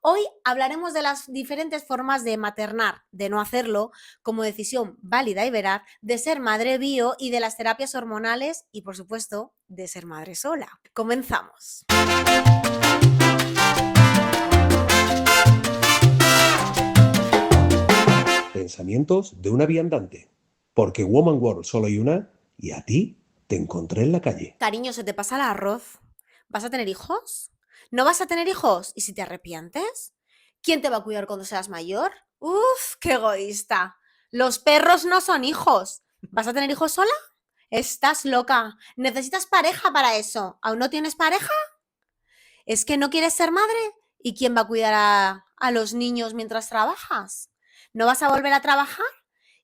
Hoy hablaremos de las diferentes formas de maternar, de no hacerlo, como decisión válida y veraz, de ser madre bio y de las terapias hormonales y, por supuesto, de ser madre sola. Comenzamos. Pensamientos de una viandante. Porque Woman World solo hay una y a ti te encontré en la calle. Cariño, ¿se te pasa el arroz? ¿Vas a tener hijos? ¿No vas a tener hijos? ¿Y si te arrepientes? ¿Quién te va a cuidar cuando seas mayor? ¡Uf, qué egoísta! Los perros no son hijos. ¿Vas a tener hijos sola? Estás loca. Necesitas pareja para eso. ¿Aún no tienes pareja? ¿Es que no quieres ser madre? ¿Y quién va a cuidar a los niños mientras trabajas? ¿No vas a volver a trabajar?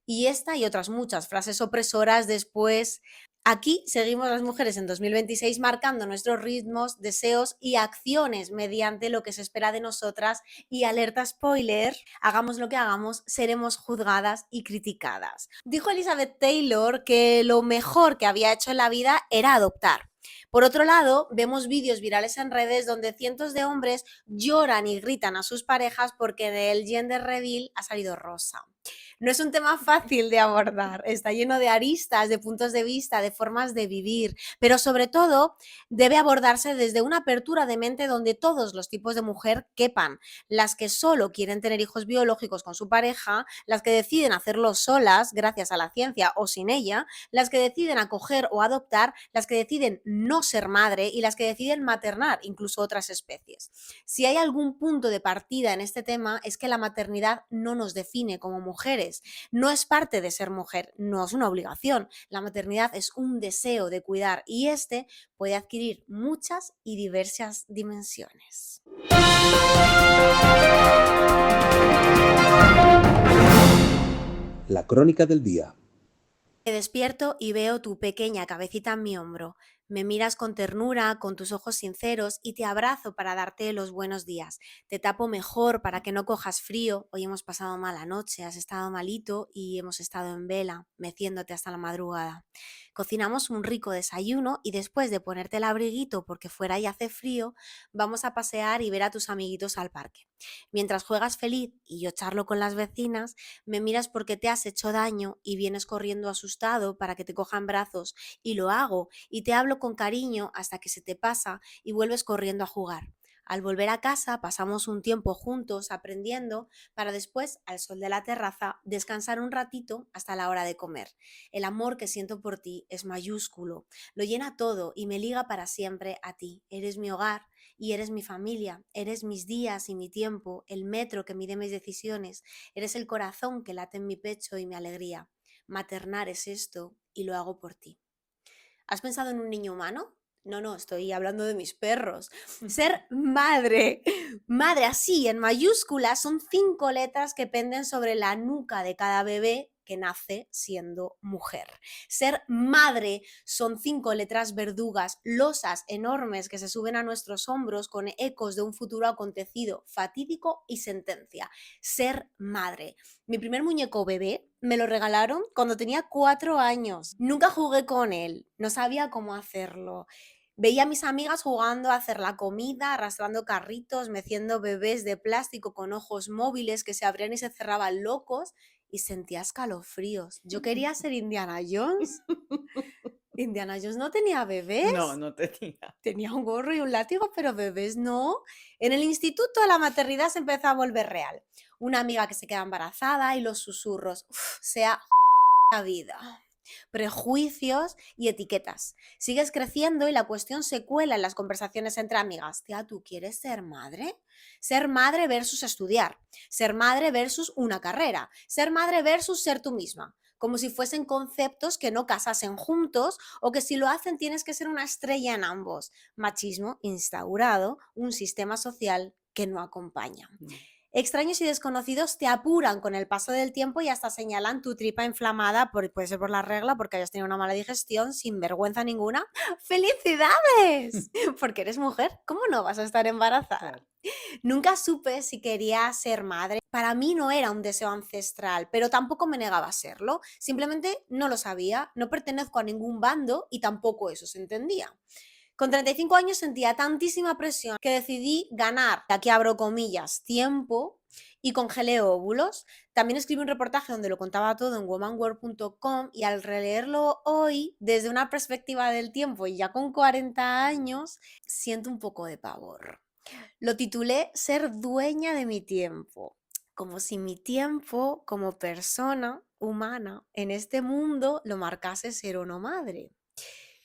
Y esta y otras muchas frases opresoras después. Aquí seguimos las mujeres en 2026 marcando nuestros ritmos, deseos y acciones mediante lo que se espera de nosotras y alerta spoiler, hagamos lo que hagamos, seremos juzgadas y criticadas. Dijo Elizabeth Taylor que lo mejor que había hecho en la vida era adoptar. Por otro lado, vemos vídeos virales en redes donde cientos de hombres lloran y gritan a sus parejas porque del gender reveal ha salido rosa. No es un tema fácil de abordar, está lleno de aristas, de puntos de vista, de formas de vivir, pero sobre todo debe abordarse desde una apertura de mente donde todos los tipos de mujer quepan, las que solo quieren tener hijos biológicos con su pareja, las que deciden hacerlo solas gracias a la ciencia o sin ella, las que deciden acoger o adoptar, las que deciden no ser madre y las que deciden maternar, incluso otras especies. Si hay algún punto de partida en este tema es que la maternidad no nos define como mujeres. No es parte de ser mujer, no es una obligación. La maternidad es un deseo de cuidar y este puede adquirir muchas y diversas dimensiones. La crónica del día. Me despierto y veo tu pequeña cabecita en mi hombro. Me miras con ternura, con tus ojos sinceros y te abrazo para darte los buenos días. Te tapo mejor para que no cojas frío. Hoy hemos pasado mala noche, has estado malito y hemos estado en vela, meciéndote hasta la madrugada. Cocinamos un rico desayuno y después de ponerte el abriguito porque fuera y hace frío, vamos a pasear y ver a tus amiguitos al parque. Mientras juegas feliz y yo charlo con las vecinas, me miras porque te has hecho daño y vienes corriendo asustado para que te cojan brazos y lo hago y te hablo con cariño hasta que se te pasa y vuelves corriendo a jugar. Al volver a casa pasamos un tiempo juntos aprendiendo para después, al sol de la terraza, descansar un ratito hasta la hora de comer. El amor que siento por ti es mayúsculo, lo llena todo y me liga para siempre a ti. Eres mi hogar y eres mi familia, eres mis días y mi tiempo, el metro que mide mis decisiones, eres el corazón que late en mi pecho y mi alegría. Maternar es esto y lo hago por ti. ¿Has pensado en un niño humano? No, estoy hablando de mis perros. Ser madre, madre así en mayúsculas, son 5 letras que penden sobre la nuca de cada bebé que nace siendo mujer. Ser madre son 5 letras verdugas, losas enormes que se suben a nuestros hombros con ecos de un futuro acontecido, fatídico y sentencia. Ser madre. Mi primer muñeco bebé me lo regalaron cuando tenía 4 años. Nunca jugué con él, no sabía cómo hacerlo. Veía a mis amigas jugando a hacer la comida, arrastrando carritos, meciendo bebés de plástico con ojos móviles que se abrían y se cerraban locos y sentía escalofríos. Yo quería ser Indiana Jones. Indiana Jones no tenía No, bebés. no tenía. Tenía un gorro y un látigo, pero bebés no. En el instituto la maternidad se empezó a volver real. Una amiga que se queda embarazada y los susurros. Uf, sea la vida. Prejuicios y etiquetas. Sigues creciendo y la cuestión se cuela en las conversaciones entre amigas. Tía, ¿tú quieres ser madre? Ser madre versus estudiar. Ser madre versus una carrera. Ser madre versus ser tú misma. Como si fuesen conceptos que no casasen juntos o que si lo hacen tienes que ser una estrella en ambos. Machismo instaurado, un sistema social que no acompaña. Extraños y desconocidos te apuran con el paso del tiempo y hasta señalan tu tripa inflamada, puede ser por la regla, porque hayas tenido una mala digestión, sin vergüenza ninguna. ¡Felicidades! Porque eres mujer, ¿cómo no vas a estar embarazada? Claro. Nunca supe si quería ser madre. Para mí no era un deseo ancestral, pero tampoco me negaba a serlo. Simplemente no lo sabía, no pertenezco a ningún bando y tampoco eso se entendía. Con 35 años sentía tantísima presión que decidí ganar, aquí abro comillas, tiempo y congelé óvulos. También escribí un reportaje donde lo contaba todo en womanworld.com y al releerlo hoy, desde una perspectiva del tiempo y ya con 40 años, siento un poco de pavor. Lo titulé Ser dueña de mi tiempo, como si mi tiempo como persona humana en este mundo lo marcase ser o no madre,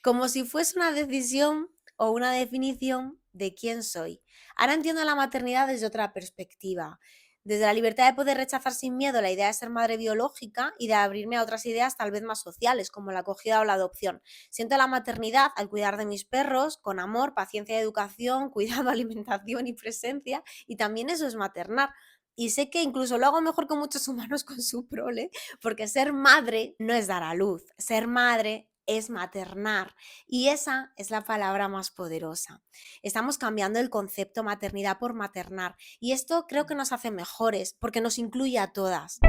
como si fuese una decisión o una definición de quién soy. Ahora entiendo la maternidad desde otra perspectiva, desde la libertad de poder rechazar sin miedo la idea de ser madre biológica y de abrirme a otras ideas tal vez más sociales, como la acogida o la adopción. Siento la maternidad al cuidar de mis perros con amor, paciencia y educación, cuidado, alimentación y presencia, y también eso es maternar. Y sé que incluso lo hago mejor que muchos humanos con su prole, porque ser madre no es dar a luz, ser madre es maternar, y esa es la palabra más poderosa. Estamos cambiando el concepto maternidad por maternar, y esto creo que nos hace mejores porque nos incluye a todas.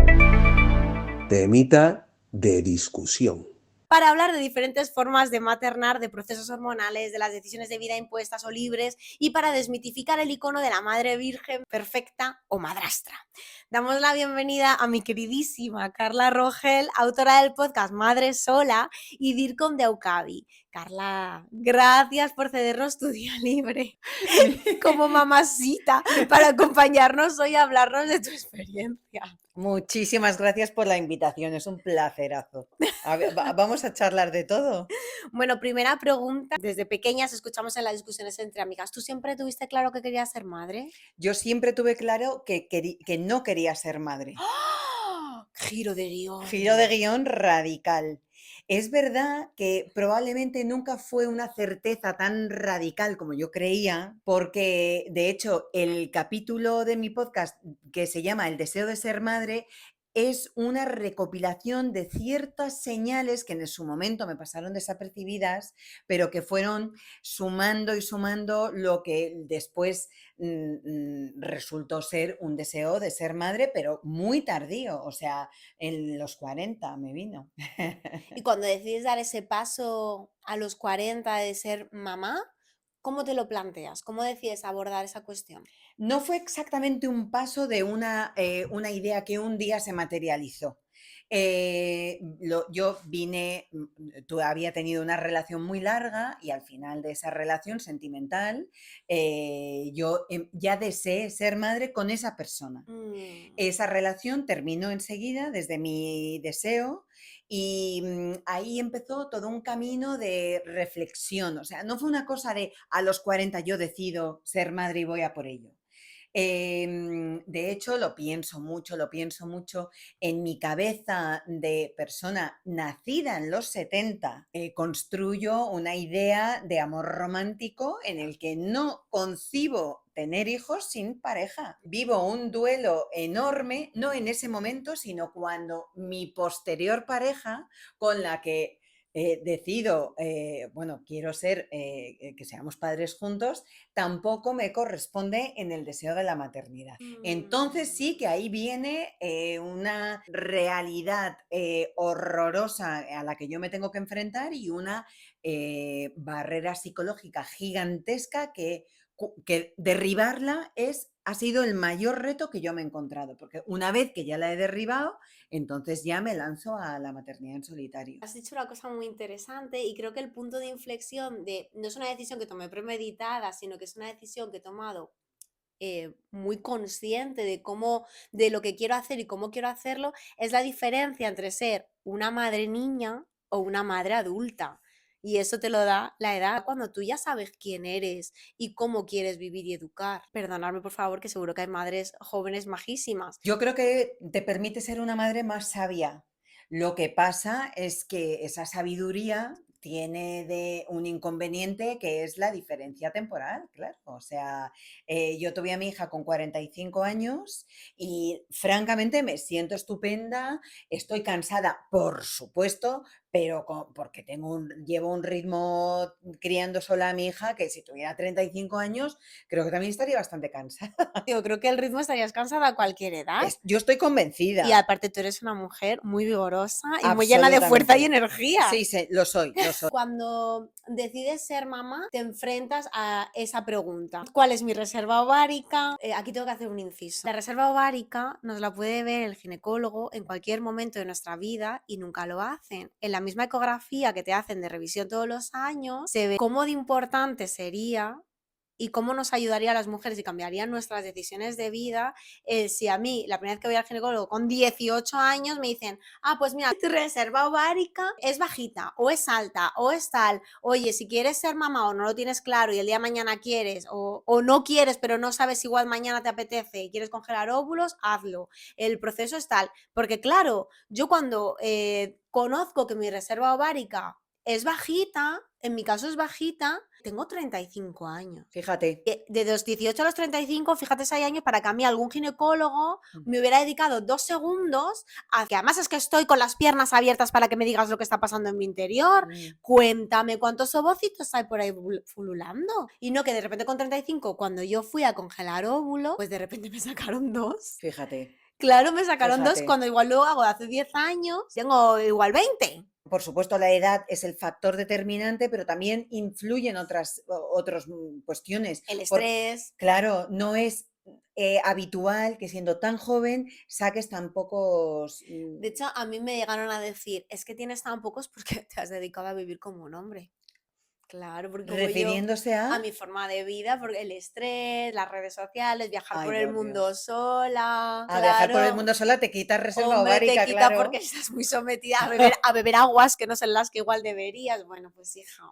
Temita de discusión. Para hablar de diferentes formas de maternar, de procesos hormonales, de las decisiones de vida impuestas o libres, y para desmitificar el icono de la madre virgen perfecta o madrastra. Damos la bienvenida a mi queridísima Carla Rogel, autora del podcast Madre Sola y DIRCOM de Aucavi. Carla, gracias por cedernos tu día libre como mamacita para acompañarnos hoy a hablarnos de tu experiencia. Muchísimas gracias por la invitación, es un placerazo. A ver, vamos a charlar de todo. Bueno, primera pregunta. Desde pequeñas escuchamos en las discusiones entre amigas. ¿Tú siempre tuviste claro que querías ser madre? Yo siempre tuve claro que no quería ser madre. ¡Ah! Giro de Giro de guión. guión radical. Es verdad que probablemente nunca fue una certeza tan radical como yo creía, porque de hecho el capítulo de mi podcast que se llama El deseo de ser madre es una recopilación de ciertas señales que en su momento me pasaron desapercibidas, pero que fueron sumando y sumando lo que después resultó ser un deseo de ser madre, pero muy tardío, o sea, en los 40 me vino. Y cuando decides dar ese paso a los 40 de ser mamá, ¿cómo te lo planteas? ¿Cómo decides abordar esa cuestión? No fue exactamente un paso de una idea que un día se materializó. Yo vine, había tenido una relación muy larga y al final de esa relación sentimental, yo ya deseé ser madre con esa persona. Mm. Esa relación terminó enseguida desde mi deseo y ahí empezó todo un camino de reflexión. O sea, no fue una cosa de a los 40 yo decido ser madre y voy a por ello. De hecho, lo pienso mucho en mi cabeza de persona nacida en los 70. Construyo una idea de amor romántico en el que no concibo tener hijos sin pareja. Vivo un duelo enorme, no en ese momento, sino cuando mi posterior pareja, con la que decido, bueno, quiero ser, que seamos padres juntos, tampoco me corresponde en el deseo de la maternidad. Entonces sí que ahí viene una realidad horrorosa a la que yo me tengo que enfrentar y una barrera psicológica gigantesca que derribarla ha sido el mayor reto que yo me he encontrado, porque una vez que ya la he derribado, entonces ya me lanzo a la maternidad en solitario. Has dicho una cosa muy interesante y creo que el punto de inflexión de no es una decisión que tomé premeditada, sino que es una decisión que he tomado muy consciente de cómo, de lo que quiero hacer y cómo quiero hacerlo, es la diferencia entre ser una madre niña o una madre adulta. Y eso te lo da la edad cuando tú ya sabes quién eres y cómo quieres vivir y educar. Perdonadme, por favor, que seguro que hay madres jóvenes majísimas. Yo creo que te permite ser una madre más sabia. Lo que pasa es que esa sabiduría tiene de un inconveniente que es la diferencia temporal, claro. O sea, yo tuve a mi hija con 45 años y francamente me siento estupenda, estoy cansada, por supuesto, pero porque llevo un ritmo criando sola a mi hija que si tuviera 35 años, creo que también estaría bastante cansada. Yo creo que el ritmo estarías cansada a cualquier edad. Yo estoy Y convencida, aparte tú eres una mujer muy vigorosa y muy llena de fuerza y absolutamente. energía. Sí, lo soy, lo soy. Cuando decides ser mamá, te enfrentas a esa pregunta. ¿Cuál es mi reserva ovárica? Aquí tengo que hacer un inciso. La reserva ovárica nos la puede ver el ginecólogo en cualquier momento de nuestra vida y nunca lo hacen. En la misma ecografía que te hacen de revisión todos los años, se ve cómo de importante sería y cómo nos ayudaría a las mujeres y cambiaría nuestras decisiones de vida si a mí, la primera vez que voy al ginecólogo con 18 años, me dicen, pues mira, tu reserva ovárica es bajita, o es alta, o es tal. Oye, si quieres ser mamá o no lo tienes claro y el día de mañana quieres, o no quieres, pero no sabes si igual mañana te apetece y quieres congelar óvulos, hazlo. El proceso es tal. Porque claro, yo cuando conozco que mi reserva ovárica es bajita, en mi caso es bajita, tengo 35 años. Fíjate. De los 18 a los 35, fíjate si hay años para que a mí algún ginecólogo me hubiera dedicado 2 segundos a que además es que estoy con las piernas abiertas para que me digas lo que está pasando en mi interior. Cuéntame cuántos ovocitos hay por ahí fululando. Y no que de repente con 35, cuando yo fui a congelar óvulos, pues de repente me sacaron 2. Fíjate. Claro, me sacaron 2 Fíjate. cuando igual lo hago de hace 10 años, tengo igual 20. Por supuesto, la edad es el factor determinante, pero también influyen otras cuestiones. El estrés. Claro, no es habitual que siendo tan joven saques tan pocos. De hecho, a mí me llegaron a decir, es que tienes tan pocos porque te has dedicado a vivir como un hombre. Claro, porque como yo, Refiriéndose a mi forma de vida, porque el estrés, las redes sociales, viajar Ay, por el por mundo Dios. sola, A viajar por el claro. mundo sola te quitas reserva Hombre, te ovárica, quita claro. porque estás muy sometida a beber aguas que no son las que igual deberías. Bueno, pues hija,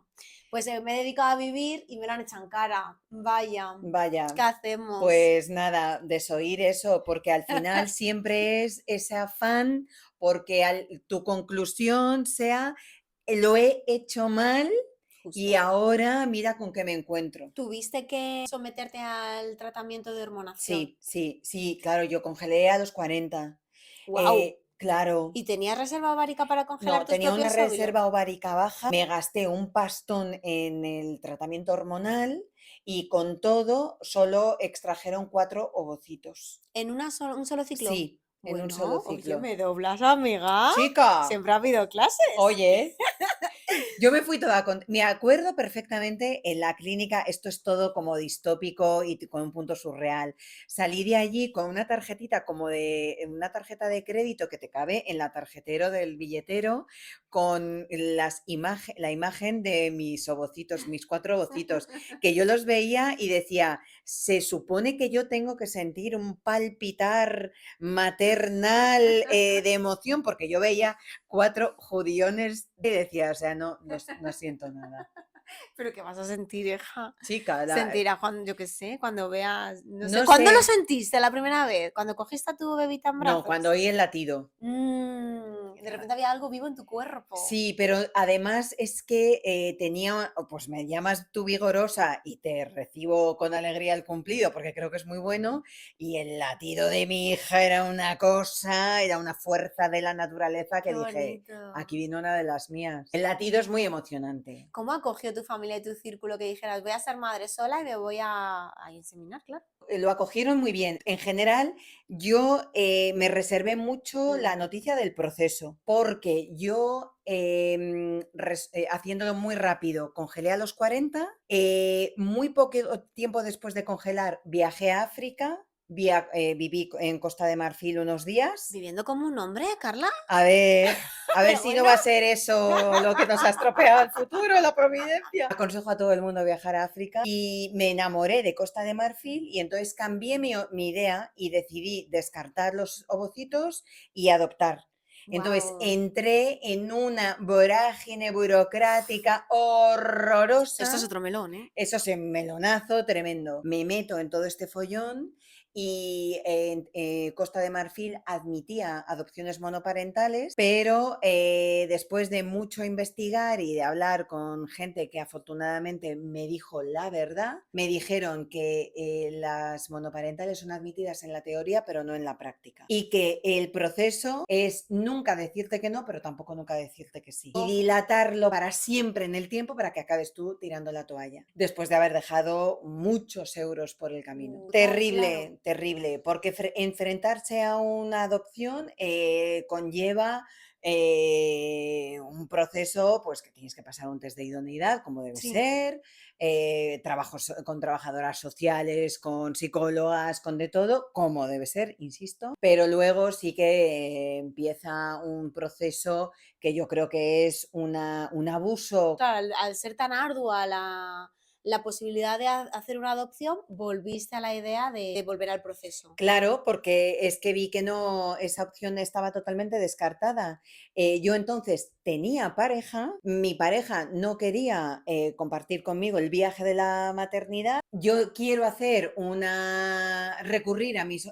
pues me he dedicado a vivir y me lo han echado en cara. Vaya, Vaya, ¿qué hacemos? pues nada, desoír eso, porque al final siempre es ese afán, porque tu conclusión sea, lo he hecho mal y Justo. ahora mira con qué me encuentro. ¿Tuviste que someterte al tratamiento de hormonación? Sí, claro, yo congelé a los 40. ¡Guau! Claro. ¿Y tenías reserva ovárica para congelar No, tus tenía una propios óvulos? reserva ovárica baja, me gasté un pastón en el tratamiento hormonal y con todo solo extrajeron 4 ovocitos. ¿En un solo ciclo? Sí, en un Bueno, solo oye, ciclo. ¿me doblas, amiga? ¡Chica! Siempre ha habido clases. Oye, yo me fui toda me acuerdo perfectamente en la clínica, esto es todo como distópico y con un punto surreal. Salí de allí con una tarjetita como de una tarjeta de crédito que te cabe en la tarjetero del billetero con la imagen de mis ovocitos, mis 4 ovocitos, que yo los veía y decía, se supone que yo tengo que sentir un palpitar maternal de emoción porque yo veía 4 judiones y decía, o sea, no siento nada. ¿Pero qué vas a sentir, hija? Chica, Sentirás cuando, yo qué sé, cuando veas, no sé. no ¿Cuándo lo sé, sentiste la primera vez? ¿Cuando cogiste a tu bebita en no, brazos? cuando oí el latido. De repente había algo vivo en tu cuerpo. Sí, pero además es que pues me llamas tú vigorosa y te recibo con alegría el cumplido porque creo que es muy bueno y el latido de mi hija era una cosa, era una fuerza de la naturaleza que Qué dije, bonito. aquí vino una de las mías. El latido es muy emocionante. ¿Cómo acogió tu familia y tu círculo que dijeras, voy a ser madre sola y me voy a inseminar, claro? Lo acogieron muy bien. En general, yo me reservé mucho la noticia del proceso, porque yo, haciéndolo muy rápido, congelé a los 40, muy poco tiempo después de congelar viajé a África, viví en Costa de Marfil unos días. ¿Viviendo como un hombre, Carla? A ver Pero si no bueno. va a ser eso lo que nos ha estropeado el futuro, la providencia. Aconsejo a todo el mundo viajar a África y me enamoré de Costa de Marfil y entonces cambié mi idea y decidí descartar los ovocitos y adoptar. Entonces Guau. entré en una vorágine burocrática horrorosa. Esto es otro melón, ¿eh? Eso es un melonazo tremendo. Me meto en todo este follón y en Costa de Marfil admitía adopciones monoparentales, pero después de mucho investigar y de hablar con gente que afortunadamente me dijo la verdad, me dijeron que las monoparentales son admitidas en la teoría, pero no en la práctica. Y que el proceso es nunca decirte que no, pero tampoco nunca decirte que sí. Y dilatarlo para siempre en el tiempo para que acabes tú tirando la toalla, después de haber dejado muchos euros por el camino. Terrible, Claro. terrible, porque enfrentarse a una adopción conlleva un proceso pues que tienes que pasar un test de idoneidad como debe Sí. ser, trabajos con trabajadoras sociales, con psicólogas, con de todo, como debe ser, insisto, pero luego sí que empieza un proceso que yo creo que es un abuso. Claro, al ser tan ardua la posibilidad de hacer una adopción, volviste a la idea de volver al proceso. Claro, porque es que vi que no, esa opción estaba totalmente descartada. Yo entonces tenía pareja, mi pareja no quería compartir conmigo el viaje de la maternidad. Yo quiero recurrir a mis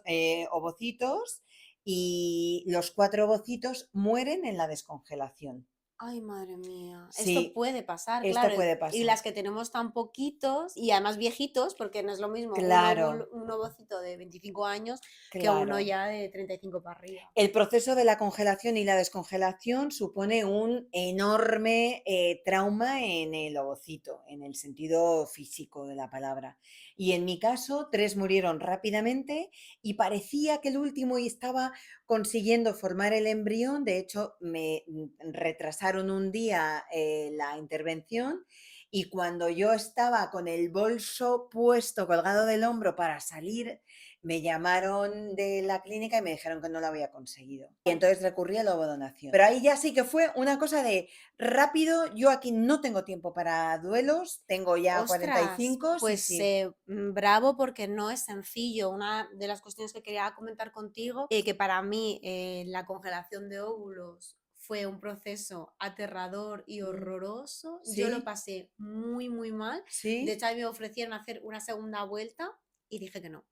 ovocitos y los 4 ovocitos mueren en la descongelación. Ay, madre mía. Esto Sí, puede pasar, esto claro. puede Y pasar. las que tenemos tan poquitos y además viejitos, porque no es lo mismo Claro, un ovocito de 25 años que uno claro. ya de 35 para arriba. El proceso de la congelación y la descongelación supone un enorme trauma en el ovocito, en el sentido físico de la palabra. Y en mi caso, 3 murieron rápidamente y parecía que el último estaba consiguiendo formar el embrión. De hecho, me retrasaron un día la intervención y cuando yo estaba con el bolso puesto, colgado del hombro para salir, me llamaron de la clínica y me dijeron que no lo había conseguido. Y entonces recurrí a la ovodonación. Pero ahí ya sí que fue una cosa de rápido. Yo aquí no tengo tiempo para duelos, tengo ya Ostras, 45, sí, pues sí. bravo porque no es sencillo. Una de las cuestiones que quería comentar contigo, que para mí la congelación de óvulos fue un proceso aterrador y Mm, horroroso. Yo lo sí, pasé muy, muy mal. De sí, hecho, a mí me ofrecieron hacer una segunda vuelta y dije que no.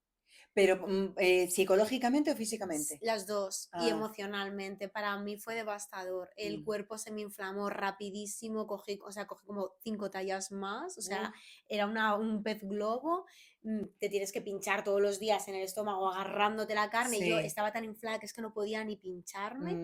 pero psicológicamente o físicamente. Las dos, y Ah, emocionalmente, para mí fue devastador. El mm, cuerpo se me inflamó rapidísimo, cogí, o sea, cogí como 5 tallas más, o sea, uf, era un pez globo, te tienes que pinchar todos los días en el estómago agarrándote la carne, y yo sí, estaba tan inflada que es que no podía ni pincharme.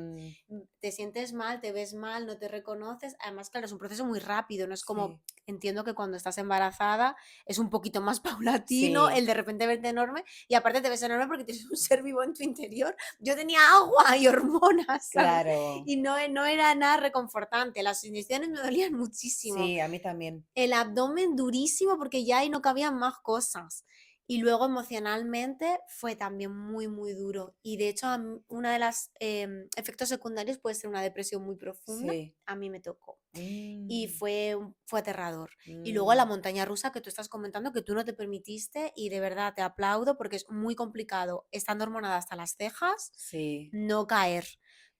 mm, Te sientes mal, te ves mal, no te reconoces. Además, claro, es un proceso muy rápido, no es como, sí, entiendo que cuando estás embarazada es un poquito más paulatino sí, el de repente verte enorme, y aparte te ves enorme porque tienes un ser vivo en tu interior. Yo tenía agua y hormonas, ¿sabes? claro, Y no era nada reconfortante. Las inyecciones me dolían muchísimo. sí, a mí también. El abdomen durísimo porque ya ahí no cabían más cosas. Y luego emocionalmente fue también muy, muy duro. Y de hecho, una de los efectos secundarios puede ser una depresión muy profunda. Sí, A mí me tocó. Y mm, fue aterrador. Y luego la mm, montaña rusa que tú estás comentando, que tú no te permitiste, y de verdad te aplaudo porque es muy complicado, estando hormonada hasta las cejas, sí. no caer.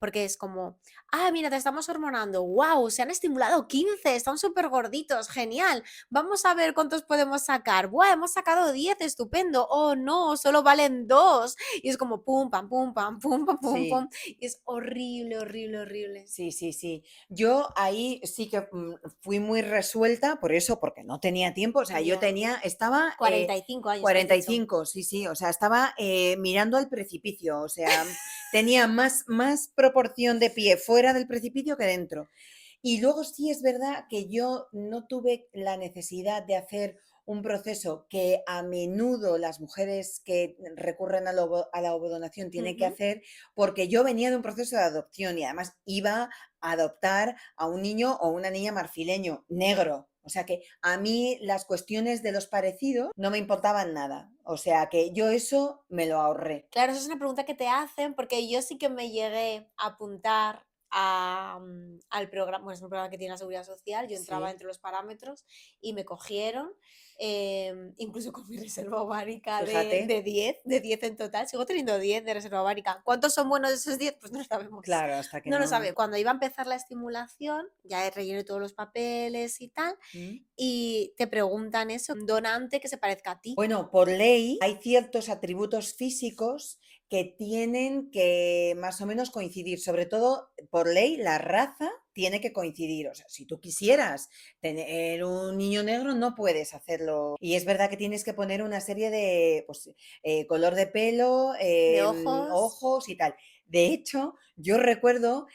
Porque es como, ah, mira, te estamos hormonando, wow, se han estimulado 15, están súper gorditos, genial, vamos a ver cuántos podemos sacar, wow, hemos sacado 10, estupendo, oh no, solo valen 2. Y es como pum, pam, pum, pam, pum, pam, pum, pum. Sí, Y es horrible, horrible, horrible. sí, sí, sí. Yo ahí sí que fui muy resuelta por eso, porque no tenía tiempo. O sea, Ya, estaba 45 años me has dicho. 45, sí, sí. O sea, estaba mirando al precipicio. O sea, tenía más proporción de pie fuera del precipicio que dentro. Y luego sí es verdad que yo no tuve la necesidad de hacer un proceso que a menudo las mujeres que recurren a la ovodonación tienen que Ujú. hacer, porque yo venía de un proceso de adopción y además iba a adoptar a un niño o una niña marfileño, negro. O sea que a mí las cuestiones de los parecidos no me importaban nada. O sea que yo eso me lo ahorré. Claro, eso es una pregunta que te hacen, porque yo sí que me llegué a apuntar al programa, bueno, es un programa que tiene la Seguridad Social, yo entraba Sí, entre los parámetros y me cogieron, incluso con mi reserva ovárica Fíjate. de 10 en total, sigo teniendo 10 de reserva ovárica. ¿Cuántos son buenos esos 10? Pues no lo sabemos. Claro, hasta que No lo no. sabemos. Cuando iba a empezar la estimulación, ya rellené todos los papeles y tal, ¿Mm? y te preguntan eso, un donante que se parezca a ti. Bueno, por ley hay ciertos atributos físicos que tienen que más o menos coincidir. Sobre todo, por ley, la raza tiene que coincidir. O sea, si tú quisieras tener un niño negro, no puedes hacerlo. Y es verdad que tienes que poner una serie de, pues, color de pelo, De ojos, ojos y tal. De hecho, yo recuerdo,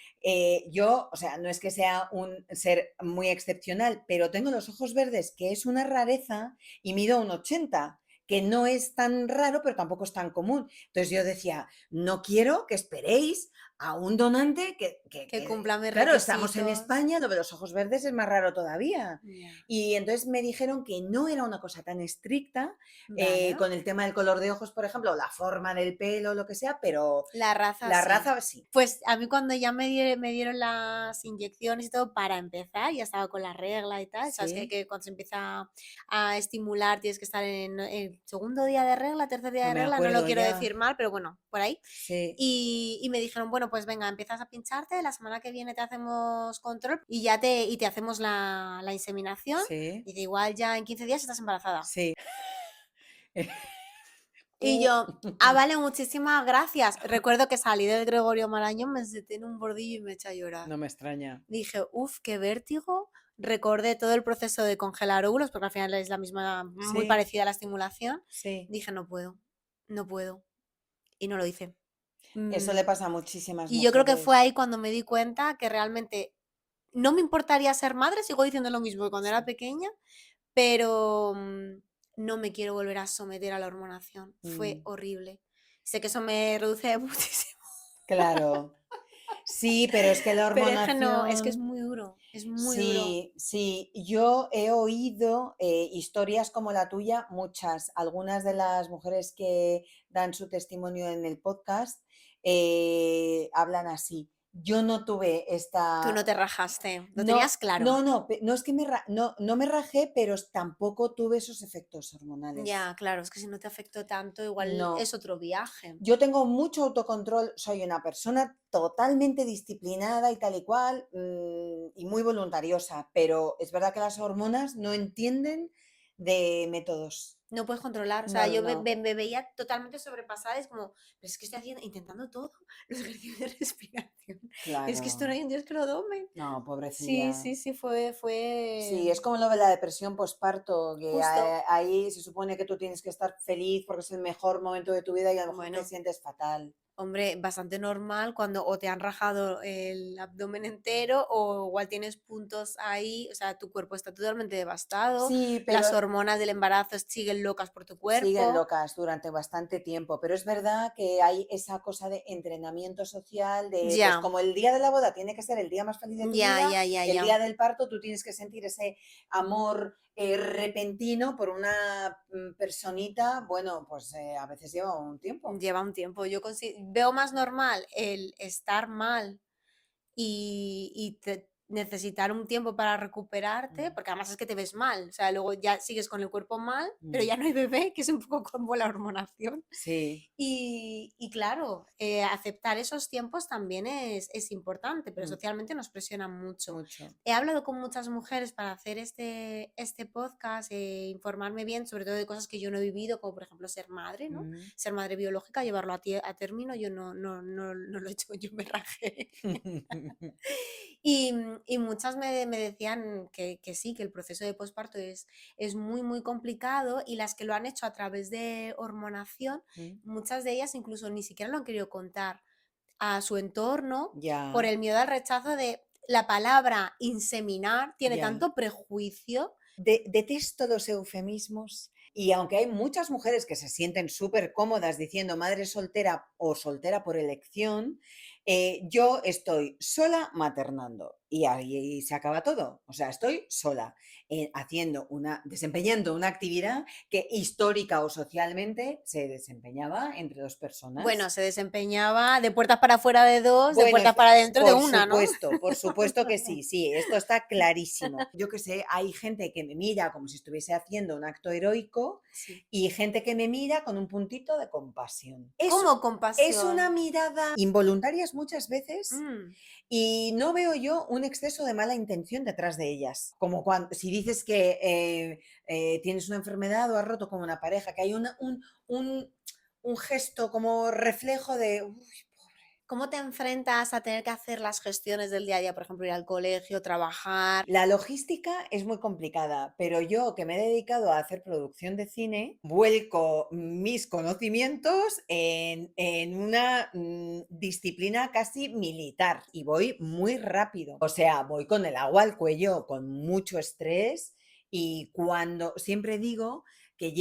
yo, o sea, no es que sea un ser muy excepcional, pero tengo los ojos verdes, que es una rareza, y mido un 80, que no es tan raro, pero tampoco es tan común. Entonces yo decía, no quiero que esperéis a un donante que cumplan mis claro, estamos en requisitos. España, lo de los ojos verdes es más raro todavía. Ya. Y entonces me dijeron que no era una cosa tan estricta Vale. con el tema del color de ojos, por ejemplo, o la forma del pelo, lo que sea, pero La raza la sí. raza sí. Pues a mí cuando ya me dieron las inyecciones y todo para empezar, ya estaba con la regla y tal, sabes Sí, que cuando se empieza a estimular tienes que estar en el segundo día de regla, tercer día no de me regla, no lo acuerdo quiero ya. decir mal, pero bueno, por ahí. Sí, Y me dijeron, bueno, pues venga, empiezas a pincharte, la semana que viene te hacemos control y te hacemos la inseminación. sí, Y de igual ya en 15 días estás embarazada. sí. Y yo, vale, muchísimas gracias. Recuerdo que salí del Gregorio Marañón, me senté en un bordillo y me eché a llorar. No me extraña. Dije, uff, qué vértigo. Recordé todo el proceso de congelar óvulos, porque al final es la misma, muy Sí, parecida a la estimulación. sí. Dije, no puedo, no puedo. Y no lo hice. Eso le Mm, pasa a muchísimas Y yo creo que fue mujeres. ahí cuando me di cuenta que realmente no me importaría ser madre, sigo diciendo lo mismo que cuando era Sí. pequeña, pero no me quiero volver a someter a la hormonación. Fue Mm, horrible. Sé que eso me reduce muchísimo, claro. Sí, pero es que la pero es que no, es que hormonación, es muy duro. sí, sí. Yo he oído historias como la tuya, muchas. Algunas de las mujeres que dan su testimonio en el podcast hablan así. Yo no tuve Tú esta. no te rajaste, lo No, tenías claro. no, no, no es que no me rajé, pero tampoco tuve esos efectos hormonales. Ya, claro, es que si no te afectó tanto, igual No. es otro viaje. Yo tengo mucho autocontrol, soy una persona totalmente disciplinada y tal y cual, y muy voluntariosa, pero es verdad que las hormonas no entienden de métodos. No puedes controlar, o sea, No, yo no, me veía totalmente sobrepasada, es como, pero es que estoy haciendo, intentando todo, los ejercicios de respiración, es que esto no claro. hay un Dios que lo dome. No, Sí, pobrecilla. sí, sí, Sí, es como lo de la depresión postparto, que justo. ahí se supone que tú tienes que estar feliz porque es el mejor momento de tu vida y a lo mejor te Bueno, sientes fatal. hombre, bastante normal cuando o te han rajado el abdomen entero o igual tienes puntos ahí, o sea, tu cuerpo está totalmente devastado, Sí, pero las hormonas del embarazo siguen locas por tu siguen cuerpo. locas durante bastante tiempo, pero es verdad que hay esa cosa de entrenamiento social, de pues Ya, como el día de la boda tiene que ser el día más feliz de tu ya, vida, ya, ya, el ya. día del parto tú tienes que sentir ese amor repentino por una personita, bueno, pues a veces lleva un tiempo. Lleva un tiempo. Veo más normal el estar mal necesitar un tiempo para recuperarte, Mm, porque además es que te ves mal, o sea, luego ya sigues con el cuerpo mal, pero mm, ya no hay bebé, que es un poco como la hormonación. sí, Y claro, aceptar esos tiempos también es importante, pero mm, socialmente nos presionan mucho. mucho. He hablado con muchas mujeres para hacer este podcast, informarme bien, sobre todo de cosas que yo no he vivido, como por ejemplo ser madre, ¿no? Mm. Ser madre biológica, llevarlo a término, yo no lo he hecho, yo me rajé. Y muchas me decían que sí, que el proceso de posparto es muy, muy complicado y las que lo han hecho a través de hormonación, Mm, muchas de ellas incluso ni siquiera lo han querido contar a su entorno por ya, el miedo al rechazo de la palabra inseminar, tiene ya. tanto prejuicio. Detesto los eufemismos y aunque hay muchas mujeres que se sienten súper cómodas diciendo madre soltera o soltera por elección, yo estoy sola maternando. y ahí se acaba todo. O sea, estoy sola, desempeñando una actividad que histórica o socialmente se desempeñaba entre dos Bueno, personas. se desempeñaba de puertas para afuera de 2, de Bueno, puertas para adentro de una, ¿no? por supuesto que sí, sí, esto está clarísimo. Yo que sé, hay gente que me mira como si estuviese haciendo un acto heroico Sí. y gente que me mira con un puntito de compasión. ¿Cómo Es una compasión? mirada involuntarias muchas veces Mm. y no veo yo un exceso de mala intención detrás de ellas. Como cuando, si dices que tienes una enfermedad o has roto con una pareja, que hay un, un gesto como reflejo de, "Uy, ¿Cómo te enfrentas a tener que hacer las gestiones del día a día? Por ejemplo, ir al colegio, trabajar. la logística es muy complicada, pero yo que me he dedicado a hacer producción de cine, vuelco mis conocimientos en una disciplina casi militar y voy muy rápido. O sea, voy con el agua al cuello, con mucho estrés y cuando siempre digo que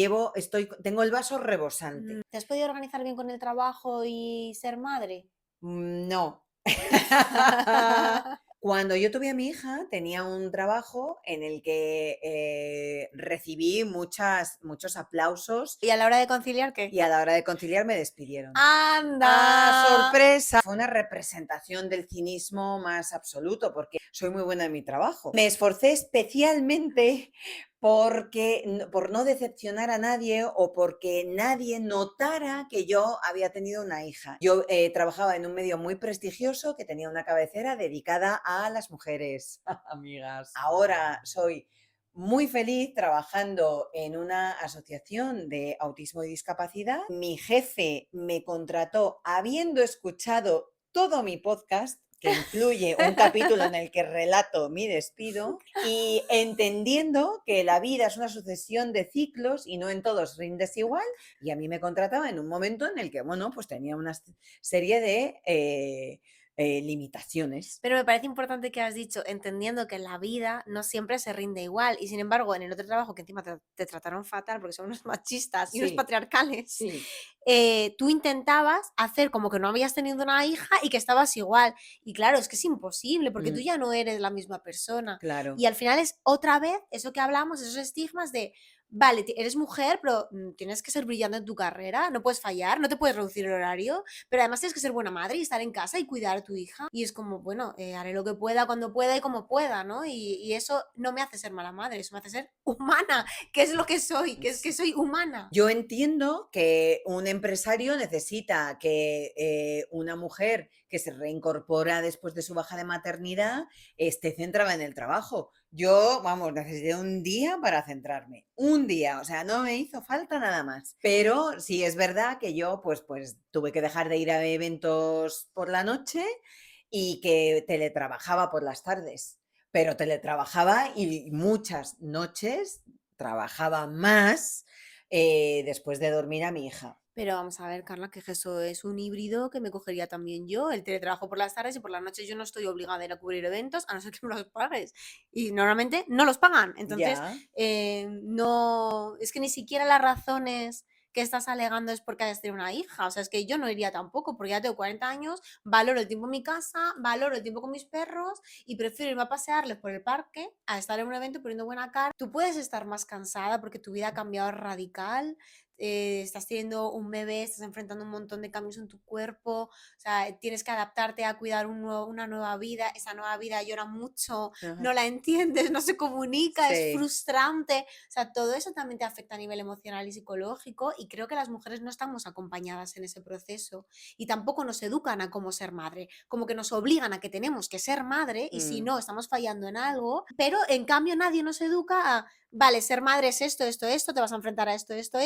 tengo el vaso rebosante. ¿Te has podido organizar bien con el trabajo y ser madre? No. Cuando yo tuve a mi hija, tenía un trabajo en el que recibí muchos aplausos ¿Y a la hora de conciliar qué? y a la hora de conciliar me despidieron. ¡Ah, ¡Anda! sorpresa! Fue una representación del cinismo más absoluto porque soy muy buena en mi trabajo. Me esforcé especialmente por no decepcionar a nadie o porque nadie notara que yo había tenido una hija. Yo trabajaba en un medio muy prestigioso que tenía una cabecera dedicada a las mujeres, amigas. Ahora soy muy feliz trabajando en una asociación de autismo y discapacidad. Mi jefe me contrató habiendo escuchado todo mi podcast, que incluye un capítulo en el que relato mi despido, y entendiendo que la vida es una sucesión de ciclos y no en todos rindes igual, y a mí me contrataba en un momento en el que, bueno, pues tenía una serie de limitaciones. Pero me parece importante que has dicho, entendiendo que en la vida no siempre se rinde igual. Y sin embargo, en el otro trabajo, que encima te trataron fatal porque son unos machistas y unos Sí, patriarcales, sí, tú intentabas hacer como que no habías tenido una hija y que estabas igual. Y claro, es que es imposible porque tú mm, ya no eres la misma persona. claro. Y al final es otra vez eso que hablamos, esos estigmas de, vale, eres mujer, pero tienes que ser brillante en tu carrera, no puedes fallar, no te puedes reducir el horario, pero además tienes que ser buena madre y estar en casa y cuidar a tu hija. Y es como, bueno, haré lo que pueda, cuando pueda y como pueda, ¿no? Y eso no me hace ser mala madre, eso me hace ser humana, que es lo que soy, que es que soy humana. Yo entiendo que un empresario necesita que una mujer que se reincorpora después de su baja de maternidad esté centrada en el trabajo. Yo, vamos, necesité un día para centrarme. Un día, o sea, no me hizo falta nada más. Pero sí es verdad que yo, pues tuve que dejar de ir a eventos por la noche y que teletrabajaba por las tardes. Pero teletrabajaba y muchas noches trabajaba más después de dormir a mi hija. Pero vamos a ver, Carla, que eso es un híbrido que me cogería también yo, el teletrabajo por las tardes y por las noches yo no estoy obligada a ir a cubrir eventos, a no ser que me los pagues. Y normalmente no los pagan. Entonces, Ya. no, es que ni siquiera las razones que estás alegando es porque hayas tenido una hija. O sea, es que yo no iría tampoco, porque ya tengo 40 años, valoro el tiempo en mi casa, valoro el tiempo con mis perros y prefiero irme a pasearles por el parque a estar en un evento poniendo buena cara. Tú puedes estar más cansada porque tu vida ha cambiado radical, estás teniendo un bebé, estás enfrentando un montón de cambios en tu cuerpo, o sea, tienes que adaptarte a cuidar una nueva vida, esa nueva vida llora mucho, Ajá. no la entiendes, no se comunica, es Sí. frustrante, o sea, todo eso también te afecta a nivel emocional y psicológico y creo que las mujeres no estamos acompañadas en ese proceso y tampoco nos educan a cómo ser madre, como que nos obligan a que tenemos que ser madre y si Mm, no, estamos fallando en algo, pero en cambio nadie nos educa a vale, ser madre es esto, esto, esto, te vas a enfrentar a esto, esto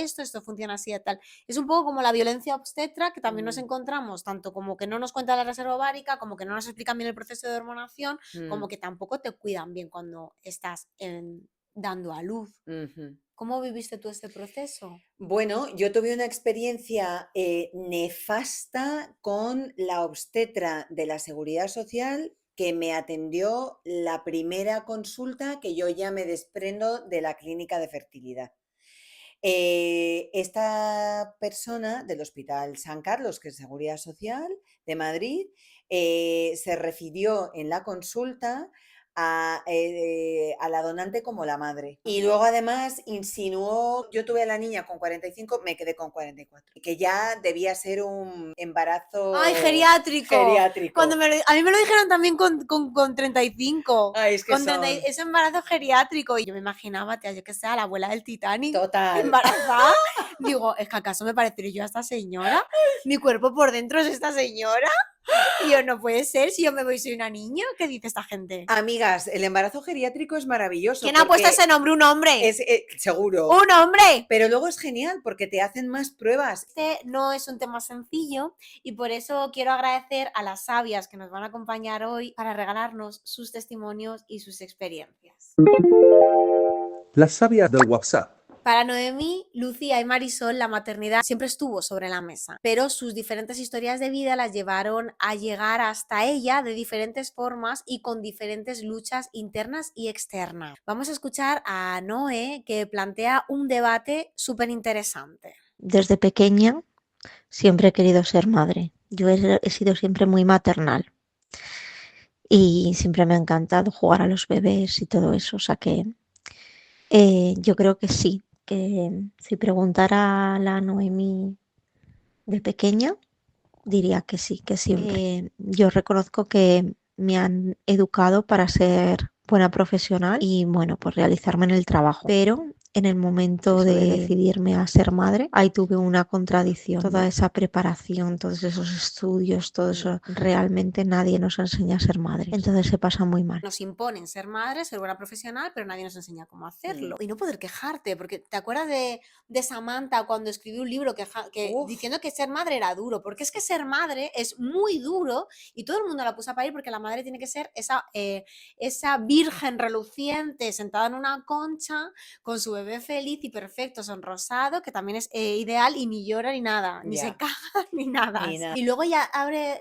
funciona así, tal. Es un poco como la violencia obstetra, que también nos mm, encontramos, tanto como que no nos cuenta la reserva ovárica, como que no nos explican bien el proceso de hormonación, como mm, que tampoco te cuidan bien cuando estás dando a luz. ujú. ¿Cómo viviste tú este proceso? Bueno, yo tuve una experiencia nefasta con la obstetra de la Seguridad Social que me atendió la primera consulta que yo ya me desprendo de la clínica de fertilidad. Esta persona del Hospital San Carlos, que es Seguridad Social de Madrid, se refirió en la consulta a la donante como la madre. Y luego además insinuó, yo tuve a la niña con 45, me quedé con 44, que ya debía ser un embarazo ¡Ay, geriátrico! geriátrico. A mí me lo dijeron también con 35. Ay, es que Con 30 son... es embarazo geriátrico. Y yo me imaginaba, tía, yo que sé, a la abuela del Titanic Total. embarazada. Digo, ¿es que acaso me pareceré yo a esta señora? ¿Mi cuerpo por dentro es esta señora? Y yo, no puede ser, si yo me voy soy una niña. ¿Qué dice esta gente? Amigas, el embarazo geriátrico es maravilloso. ¿Quién ha puesto porque ese nombre? Un hombre. es, seguro. ¡Un hombre! Pero luego es genial porque te hacen más pruebas. Este no es un tema sencillo y por eso quiero agradecer a las sabias que nos van a acompañar hoy para regalarnos sus testimonios y sus experiencias. Las sabias del WhatsApp. Para Noemí, Lucía y Marisol, la maternidad siempre estuvo sobre la mesa, pero sus diferentes historias de vida las llevaron a llegar hasta ella de diferentes formas y con diferentes luchas internas y externas. Vamos a escuchar a Noé, que plantea un debate súper interesante. Desde pequeña siempre he querido ser madre. Yo he sido siempre muy maternal y siempre me ha encantado jugar a los bebés y todo eso. O sea que yo creo que sí, que si preguntara a la Noemí de pequeña, diría que sí, que siempre. Yo reconozco que me han educado para ser buena profesional y bueno, pues realizarme en el trabajo. Pero en el momento de decidirme a ser madre, ahí tuve una contradicción. Toda esa preparación, todos esos estudios, todo eso, realmente nadie nos enseña a ser madre. Entonces se pasa muy mal. Nos imponen ser madre, ser buena profesional, pero nadie nos enseña cómo hacerlo. Y no poder quejarte, porque ¿te acuerdas de Samantha cuando escribió un libro diciendo que ser madre era duro? Porque es que ser madre es muy duro y todo el mundo la puso a parir porque la madre tiene que ser esa virgen reluciente sentada en una concha con su bebé feliz y perfecto, sonrosado, que también es ideal y ni llora ni nada, ni se caga ni nada. Y luego ya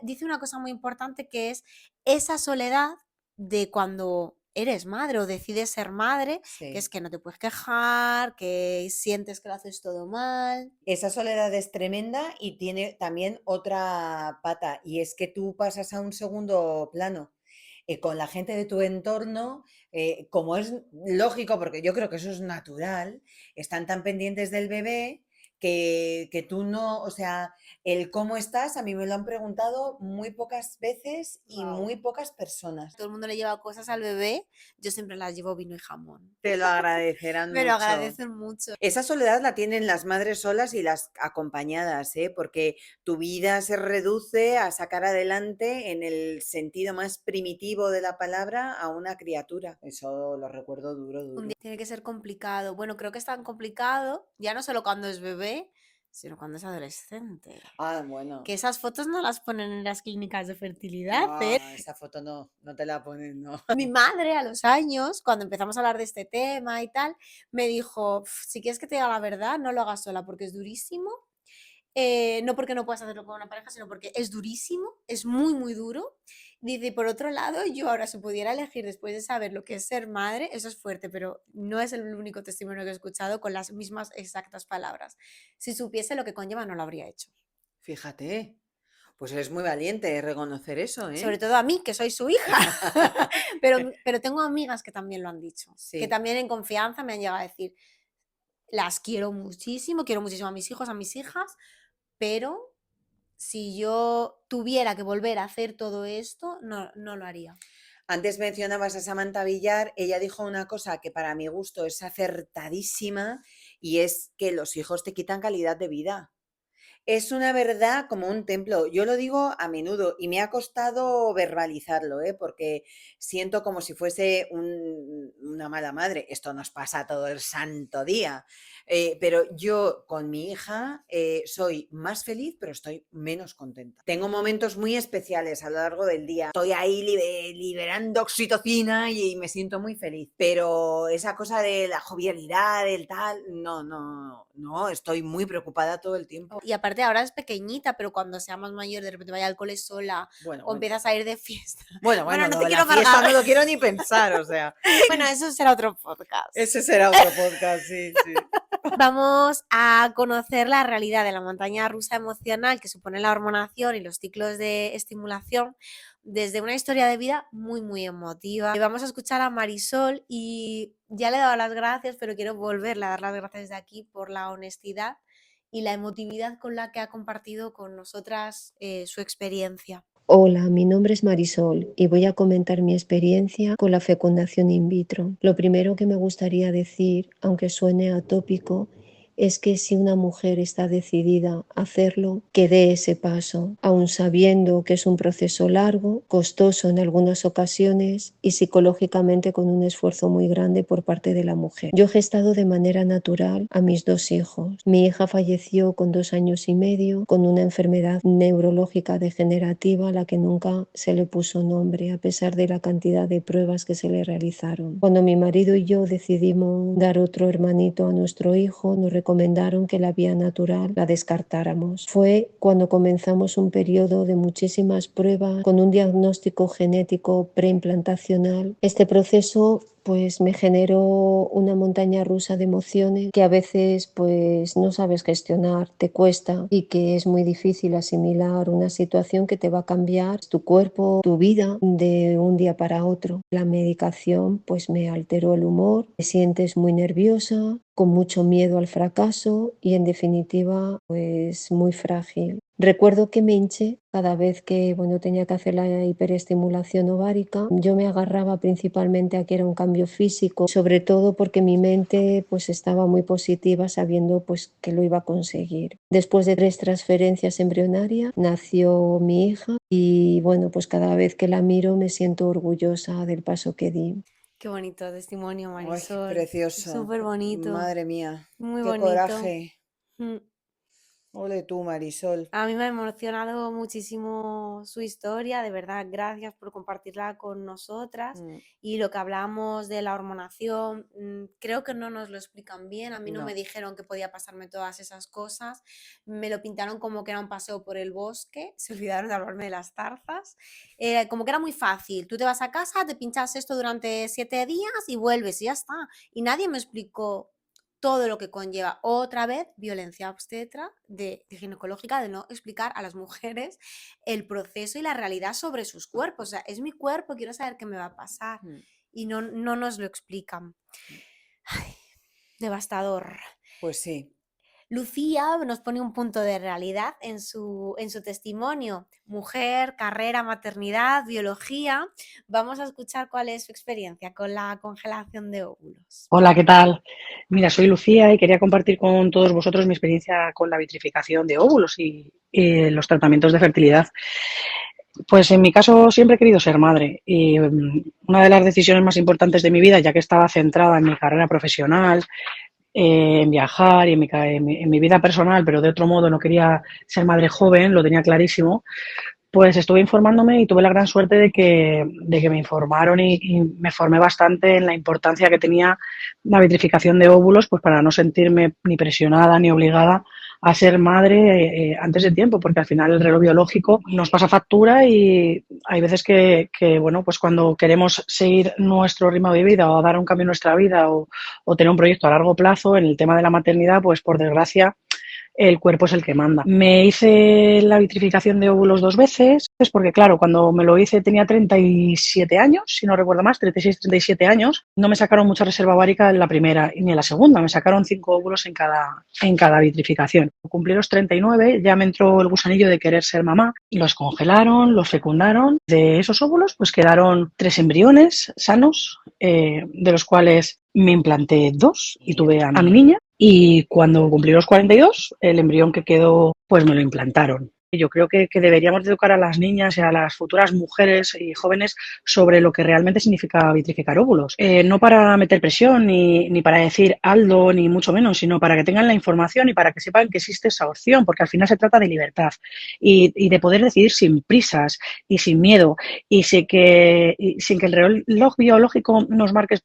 dice una cosa muy importante que es esa soledad de cuando eres madre o decides ser madre, que es que no te puedes quejar, que sientes que lo haces todo mal. Esa soledad es tremenda y tiene también otra pata, y es que tú pasas a un segundo plano. Con la gente de tu entorno, como es lógico, porque yo creo que eso es natural, están tan pendientes del bebé que tú no, o sea, el cómo estás, a mí me lo han preguntado muy pocas veces y muy pocas personas. Todo el mundo le lleva cosas al bebé, yo siempre las llevo vino y jamón. Te lo agradecerán Me lo mucho. agradecen mucho. Esa soledad la tienen las madres solas y las acompañadas, porque tu vida se reduce a sacar adelante, en el sentido más primitivo de la palabra, a una criatura. Eso lo recuerdo duro, Un duro. día tiene que ser complicado. Bueno, creo que es tan complicado, ya no solo cuando es bebé, sino cuando es adolescente. Ah, bueno. Que esas fotos no las ponen en las clínicas de fertilidad, ¿eh? Esa foto no te la ponen, no. Mi madre, a los años, cuando empezamos a hablar de este tema y tal, me dijo, si quieres que te diga la verdad, no lo hagas sola porque es durísimo. No porque no puedas hacerlo con una pareja, sino porque es durísimo, es muy, muy duro. Dice, y por otro lado, yo ahora si pudiera elegir después de saber lo que es ser madre, eso es fuerte, pero no es el único testimonio que he escuchado con las mismas exactas palabras. Si supiese lo que conlleva, no lo habría hecho. Fíjate, pues eres muy valiente reconocer eso, ¿eh? Sobre todo a mí, que soy su hija. pero tengo amigas que también lo han dicho, que también en confianza me han llegado a decir, las quiero muchísimo a mis hijos, a mis hijas, pero si yo tuviera que volver a hacer todo esto, no lo haría. Antes mencionabas a Samantha Villar, ella dijo una cosa que para mi gusto es acertadísima, y es que los hijos te quitan calidad de vida. Es una verdad como un templo. Yo lo digo a menudo y me ha costado verbalizarlo, porque siento como si fuese una mala madre. Esto nos pasa todo el santo día. Pero yo con mi hija soy más feliz, pero estoy menos contenta. Tengo momentos muy especiales a lo largo del día. Estoy ahí liberando oxitocina y me siento muy feliz. Pero esa cosa de la jovialidad, del tal, no, estoy muy preocupada todo el tiempo. Y aparte ahora es pequeñita, pero cuando sea más mayor, de repente vaya al cole sola o empiezas a ir de fiesta. Bueno, no te quiero amargar. fiesta no lo quiero ni pensar, o sea. Bueno, eso será otro podcast. Ese será otro podcast, sí. vamos a conocer la realidad de la montaña rusa emocional que supone la hormonación y los ciclos de estimulación desde una historia de vida muy, muy emotiva. Vamos a escuchar a Marisol y ya le he dado las gracias, pero quiero volverle a dar las gracias desde aquí por la honestidad y la emotividad con la que ha compartido con nosotras su experiencia. Hola, mi nombre es Marisol y voy a comentar mi experiencia con la fecundación in vitro. Lo primero que me gustaría decir, aunque suene atópico, es que si una mujer está decidida a hacerlo, que dé ese paso, aun sabiendo que es un proceso largo, costoso en algunas ocasiones y psicológicamente con un esfuerzo muy grande por parte de la mujer. Yo he gestado de manera natural a mis 2 hijos. Mi hija falleció con 2 años y medio con una enfermedad neurológica degenerativa a la que nunca se le puso nombre, a pesar de la cantidad de pruebas que se le realizaron. Cuando mi marido y yo decidimos dar otro hermanito a nuestro hijo, nos recomendaron que la vía natural la descartáramos. Fue cuando comenzamos un periodo de muchísimas pruebas con un diagnóstico genético preimplantacional. Este proceso pues me generó una montaña rusa de emociones que a veces pues no sabes gestionar, te cuesta y que es muy difícil asimilar una situación que te va a cambiar tu cuerpo, tu vida de un día para otro. La medicación pues me alteró el humor, te sientes muy nerviosa, con mucho miedo al fracaso y en definitiva pues muy frágil. Recuerdo que me hinché cada vez que tenía que hacer la hiperestimulación ovárica. Yo me agarraba principalmente a que era un cambio físico, sobre todo porque mi mente pues estaba muy positiva sabiendo pues que lo iba a conseguir. Después de 3 transferencias embrionarias nació mi hija y pues cada vez que la miro me siento orgullosa del paso que di. Qué bonito testimonio, Ay, Marisol. precioso. Súper bonito. Madre mía. Muy Qué bonito. coraje. Mm. Ole tú, Marisol. A mí me ha emocionado muchísimo su historia, de verdad, gracias por compartirla con nosotras. Y lo que hablamos de la hormonación, creo que no nos lo explican bien. A mí no me dijeron que podía pasarme todas esas cosas. Me lo pintaron como que era un paseo por el bosque, se olvidaron de hablarme de las tarzas. Como que era muy fácil. Tú te vas a casa, te pinchas esto durante 7 días y vuelves y ya está. Y nadie me explicó todo lo que conlleva otra vez violencia obstetra de ginecológica, de no explicar a las mujeres el proceso y la realidad sobre sus cuerpos. O sea, es mi cuerpo, quiero saber qué me va a pasar. Y no nos lo explican. Ay, devastador. Pues sí. Lucía nos pone un punto de realidad en su testimonio. Mujer, carrera, maternidad, biología. Vamos a escuchar cuál es su experiencia con la congelación de óvulos. Hola, ¿qué tal? Mira, soy Lucía y quería compartir con todos vosotros mi experiencia con la vitrificación de óvulos y los tratamientos de fertilidad. Pues en mi caso siempre he querido ser madre y una de las decisiones más importantes de mi vida, ya que estaba centrada en mi carrera profesional, en viajar y en mi vida personal, pero de otro modo no quería ser madre joven, lo tenía clarísimo, pues estuve informándome y tuve la gran suerte de que me informaron y me formé bastante en la importancia que tenía la vitrificación de óvulos, pues para no sentirme ni presionada ni obligada a ser madre antes de tiempo, porque al final el reloj biológico nos pasa factura y hay veces que pues cuando queremos seguir nuestro ritmo de vida o dar un cambio en nuestra vida o tener un proyecto a largo plazo, en el tema de la maternidad, pues por desgracia el cuerpo es el que manda. Me hice la vitrificación de óvulos 2 veces, porque claro, cuando me lo hice tenía 37 años, si no recuerdo más, 36, 37 años. No me sacaron mucha reserva ovárica en la primera ni en la segunda, me sacaron 5 óvulos en cada vitrificación. Cumplí los 39, ya me entró el gusanillo de querer ser mamá, los congelaron, los fecundaron. De esos óvulos pues quedaron 3 embriones sanos, de los cuales me implanté 2 y tuve a mi niña. Y cuando cumplí los 42, el embrión que quedó, pues me lo implantaron. Yo creo que deberíamos educar a las niñas y a las futuras mujeres y jóvenes sobre lo que realmente significa vitrificar óvulos. No para meter presión ni para decir hazlo, ni mucho menos, sino para que tengan la información y para que sepan que existe esa opción, porque al final se trata de libertad y de poder decidir sin prisas y sin miedo y sin que el reloj biológico nos marque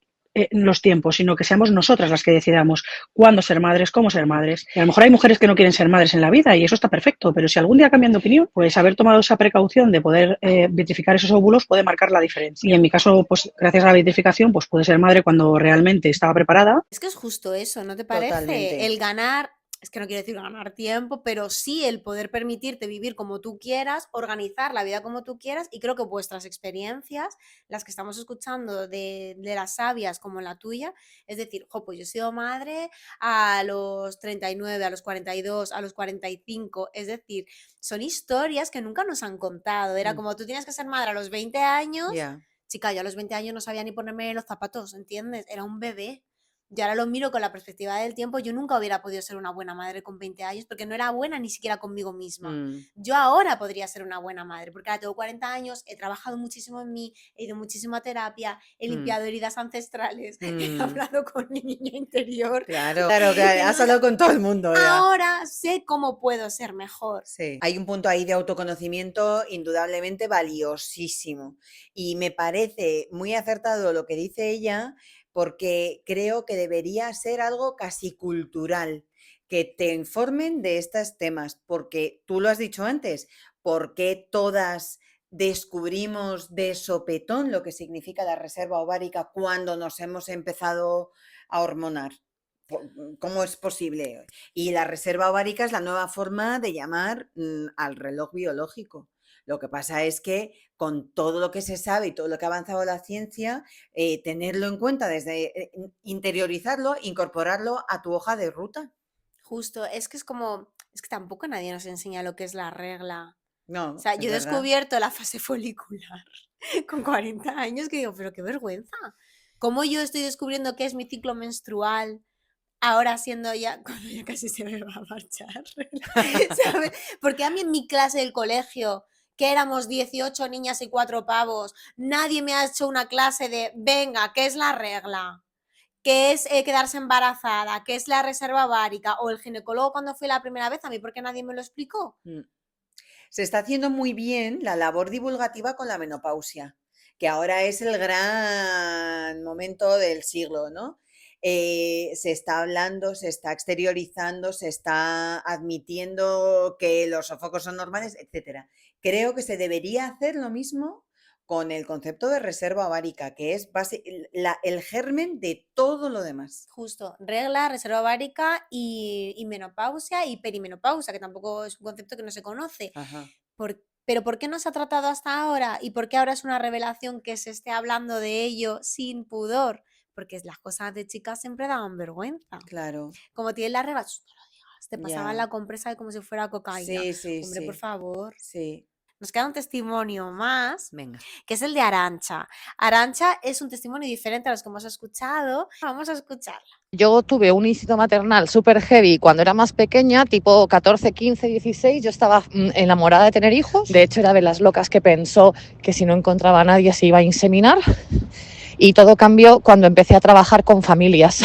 los tiempos, sino que seamos nosotras las que decidamos cuándo ser madres, cómo ser madres. Y a lo mejor hay mujeres que no quieren ser madres en la vida y eso está perfecto, pero si algún día cambian de opinión, pues haber tomado esa precaución de poder vitrificar esos óvulos puede marcar la diferencia. Y en mi caso, pues gracias a la vitrificación, pues pude ser madre cuando realmente estaba preparada. Es que es justo eso, ¿no te parece? Totalmente. El ganar, es que no quiero decir ganar tiempo, pero sí el poder permitirte vivir como tú quieras, organizar la vida como tú quieras, y creo que vuestras experiencias, las que estamos escuchando de las sabias como la tuya, es decir, jo, pues yo he sido madre a los 39, a los 42, a los 45, es decir, son historias que nunca nos han contado. Era Mm, como tú tienes que ser madre a los 20 años. Ya. Chica, yo a los 20 años no sabía ni ponerme los zapatos, ¿entiendes? Era un bebé. Yo ahora lo miro con la perspectiva del tiempo. Yo nunca hubiera podido ser una buena madre con 20 años porque no era buena ni siquiera conmigo misma. Mm, Yo ahora podría ser una buena madre porque ahora tengo 40 años, he trabajado muchísimo en mí, he ido muchísimo a terapia, he mm, limpiado heridas ancestrales, he mm. hablado con mi niña interior. Claro, claro, que has Entonces, hablado con todo el mundo ya. ahora sé cómo puedo ser mejor. Sí. Hay un punto ahí de autoconocimiento indudablemente valiosísimo y me parece muy acertado lo que dice ella porque creo que debería ser algo casi cultural, que te informen de estos temas, porque tú lo has dicho antes, porque todas descubrimos de sopetón lo que significa la reserva ovárica cuando nos hemos empezado a hormonar. ¿Cómo es posible? Y la reserva ovárica es la nueva forma de llamar al reloj biológico. Lo que pasa es que con todo lo que se sabe y todo lo que ha avanzado la ciencia, tenerlo en cuenta desde interiorizarlo, incorporarlo a tu hoja de ruta. Justo, es que es como, es que tampoco nadie nos enseña lo que es la regla. O No, sea, es yo he verdad. descubierto la fase folicular con 40 años que digo, pero qué vergüenza. ¿Cómo yo estoy descubriendo qué es mi ciclo menstrual ahora siendo ya, cuando ya casi se me va a marchar? ¿Sabes? Porque a mí en mi clase del colegio, que éramos 18 niñas y 4 pavos, nadie me ha hecho una clase de, venga, ¿qué es la regla? ¿Qué es quedarse embarazada? ¿Qué es la reserva ovárica? O el ginecólogo cuando fui la primera vez, a mí, ¿por qué nadie me lo explicó? Mm. Se está haciendo muy bien la labor divulgativa con la menopausia, que ahora es el gran momento del siglo, ¿no? Se está hablando, se está exteriorizando, se está admitiendo que los sofocos son normales, etcétera. Creo que se debería hacer lo mismo con el concepto de reserva ovárica, que es el germen de todo lo demás. Justo, regla, reserva ovárica y menopausia y perimenopausia, que tampoco es un concepto que no se conoce. Ajá. Pero ¿por qué no se ha tratado hasta ahora? ¿Y por qué ahora es una revelación que se esté hablando de ello sin pudor? Porque las cosas de chicas siempre daban vergüenza. Claro, Como tienes la regla, "Sh, no lo digas", te pasaban ya. la compresa como si fuera cocaína. Sí, sí, Hombre, por sí, favor. sí. Nos queda un testimonio más, Venga. que es el de Arancha. Arancha es un testimonio diferente a los que hemos escuchado. Vamos a escucharla. Yo tuve un instinto maternal súper heavy cuando era más pequeña, tipo 14, 15, 16. Yo estaba enamorada de tener hijos. De hecho, era de las locas que pensó que si no encontraba a nadie se iba a inseminar. Y todo cambió cuando empecé a trabajar con familias.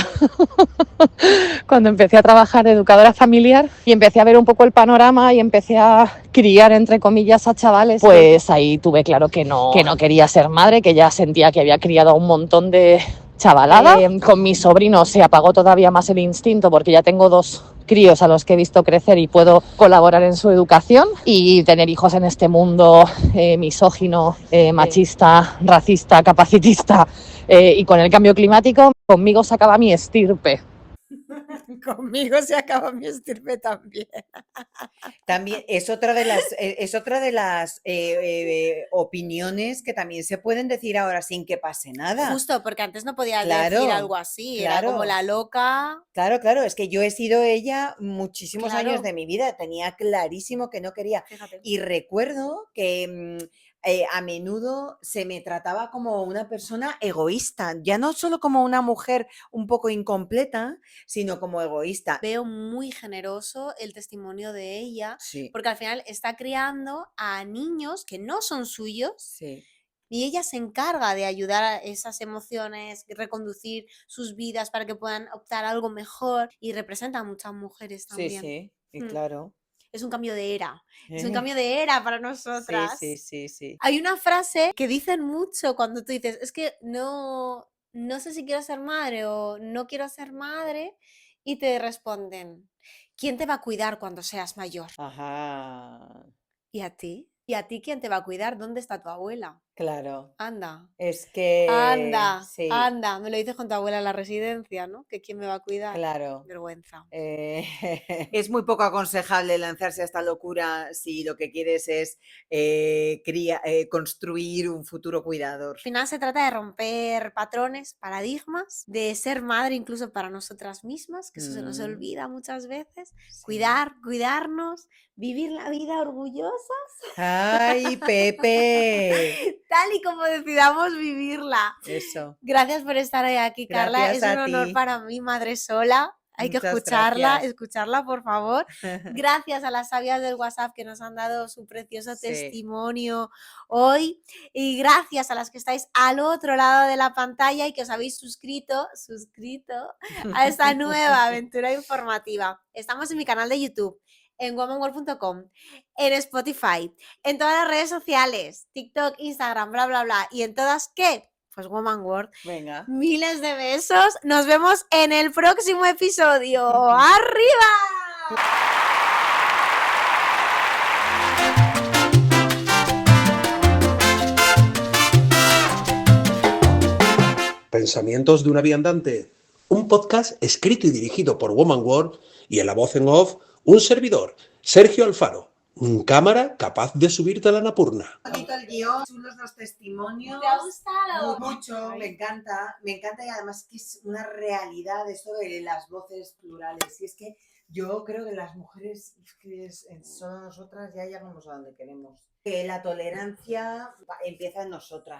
Cuando empecé a trabajar de educadora familiar y empecé a ver un poco el panorama y empecé a criar, entre comillas, a chavales, pues ahí tuve claro que no quería ser madre, que ya sentía que había criado a un montón de chavalada. Con mis sobrinos se apagó todavía más el instinto porque ya tengo 2 críos a los que he visto crecer y puedo colaborar en su educación, y tener hijos en este mundo misógino, machista, racista, capacitista y con el cambio climático, conmigo se acaba mi estirpe. Conmigo se acaba mi estirpe también. También es otra de las opiniones que también se pueden decir ahora sin que pase nada. Justo, porque antes no podía Claro, decir algo así. Era como claro. la loca. Claro, claro, es que yo he sido ella muchísimos años Claro. de mi vida, tenía clarísimo que no quería. Fíjate. Y recuerdo que a menudo se me trataba como una persona egoísta, ya no solo como una mujer un poco incompleta, sino como egoísta. Veo muy generoso el testimonio de ella, Sí, porque al final está criando a niños que no son suyos sí, y ella se encarga de ayudar a esas emociones, reconducir sus vidas para que puedan optar a algo mejor, y representa a muchas mujeres sí, también. sí, y Mm. claro. Es un cambio de era. Es un Eh, cambio de era para Sí, nosotras. sí, sí, sí. Hay una frase que dicen mucho cuando tú dices, es que no, no sé si quiero ser madre o no quiero ser madre, y te responden, ¿quién te va a cuidar cuando seas mayor? Ajá, ¿Y a ti? ¿Y a ti quién te va a cuidar? ¿Dónde está tu abuela? claro. Anda, Es que anda, sí, anda. Me lo dices con tu abuela en la residencia, ¿no? ¿Que quién me va a cuidar? claro. Vergüenza. Es muy poco aconsejable lanzarse a esta locura si lo que quieres es construir un futuro cuidador. Al final se trata de romper patrones, paradigmas, de ser madre incluso para nosotras mismas, que eso se nos Mm, olvida muchas veces. sí. Cuidarnos, vivir la vida orgullosa, ¡Ay, Pepe! tal y como decidamos vivirla. Eso. Gracias por estar hoy aquí, Carla. Gracias Es un a honor ti. para mí, madre sola. Hay que Muchas gracias. escucharla, por favor. Gracias a las sabias del WhatsApp que nos han dado su precioso Sí. testimonio hoy. Y gracias a las que estáis al otro lado de la pantalla y que os habéis suscrito a esta nueva aventura informativa. Estamos en mi canal de YouTube, en womanworld.com, en Spotify, en todas las redes sociales, TikTok, Instagram, bla, bla, bla. Y en todas, ¿qué? Pues Woman World. Venga. Miles de besos. Nos vemos en el próximo episodio. ¡Arriba! Pensamientos de una viandante, un podcast escrito y dirigido por Woman World y en la voz en off, un servidor, Sergio Alfaro, un cámara capaz de subirte a la Napurna. Bonito el guión, chulos los testimonios. ¿Te ha gustado? Mucho, me encanta y además que es una realidad esto de las voces plurales. Y es que yo creo que las mujeres, solo nosotras ya llegamos a donde queremos. Que la tolerancia empieza en nosotras.